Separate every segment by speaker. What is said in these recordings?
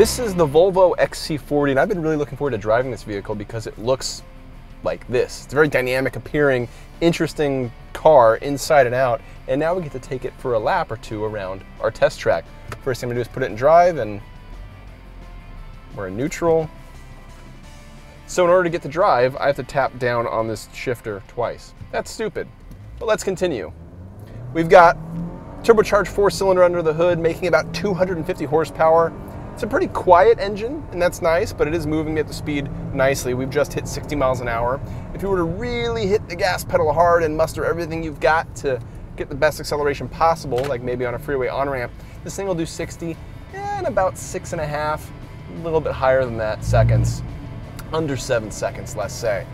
Speaker 1: This is the Volvo XC40, and I've been really looking forward to driving this vehicle because it looks like this. It's a very dynamic appearing, interesting car inside and out, and now we get to take it for a lap or two around our test track. First thing I'm gonna do is put it in drive, and we're in neutral. So in order to get to drive, I have to tap down on this shifter twice. That's stupid, but let's continue. We've got turbocharged 4-cylinder under the hood, making about 250 horsepower. It's a pretty quiet engine, and that's nice, but it is moving at the speed nicely. We've just hit 60 miles an hour. If you were to really hit the gas pedal hard and muster everything you've got to get the best acceleration possible, like maybe on a freeway on-ramp, this thing will do 60 in about 6.5, a little bit higher than that seconds, under 7 seconds, let's say.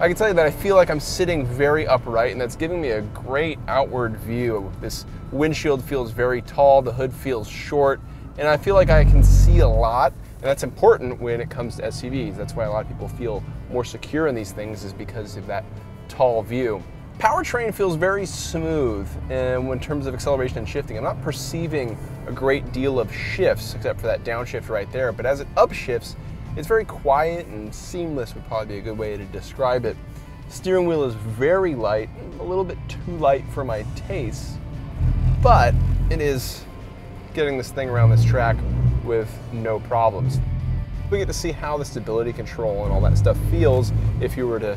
Speaker 1: I can tell you that I feel like I'm sitting very upright, and that's giving me a great outward view. This windshield feels very tall, the hood feels short, and I feel like I can see a lot, and that's important when it comes to SUVs. That's why a lot of people feel more secure in these things, is because of that tall view. Powertrain feels very smooth in terms of acceleration and shifting. I'm not perceiving a great deal of shifts, except for that downshift right there, but as it upshifts, it's very quiet and seamless would probably be a good way to describe it. Steering wheel is very light, a little bit too light for my taste, but it is getting this thing around this track with no problems. We get to see how the stability control and all that stuff feels if you were to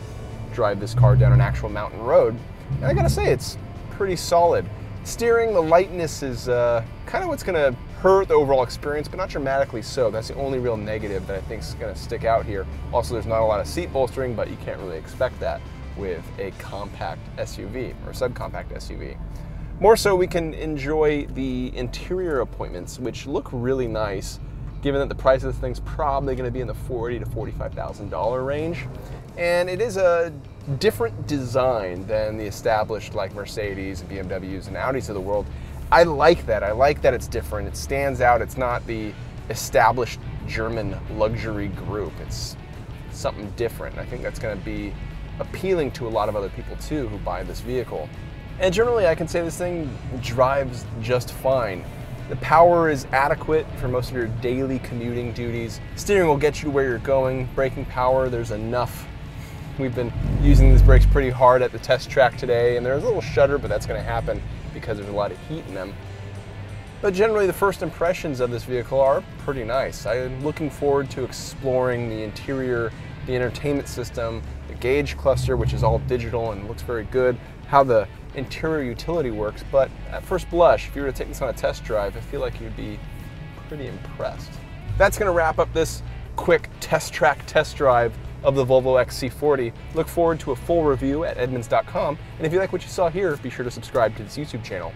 Speaker 1: drive this car down an actual mountain road. And I gotta say, it's pretty solid. Steering, the lightness is kind of what's gonna hurt the overall experience, but not dramatically so. That's the only real negative that I think is gonna stick out here. Also, there's not a lot of seat bolstering, but you can't really expect that with a compact SUV or subcompact SUV. More so, we can enjoy the interior appointments, which look really nice, given that the price of this thing's probably gonna be in the $40,000 to $45,000 range. And it is a different design than the established like Mercedes and BMWs and Audis of the world. I like that. I like that it's different. It stands out. It's not the established German luxury group. It's something different. I think that's going to be appealing to a lot of other people too who buy this vehicle. And generally, I can say this thing drives just fine. The power is adequate for most of your daily commuting duties. Steering will get you to where you're going. Braking power, there's enough. We've been using these brakes pretty hard at the test track today, and there's a little shudder, but that's going to happen because there's a lot of heat in them. But generally, the first impressions of this vehicle are pretty nice. I'm looking forward to exploring the interior, the entertainment system, the gauge cluster, which is all digital and looks very good, how the interior utility works. But at first blush, if you were to take this on a test drive, I feel like you'd be pretty impressed. That's going to wrap up this quick test track test drive of the Volvo XC40. Look forward to a full review at Edmunds.com, and if you like what you saw here, be sure to subscribe to this YouTube channel.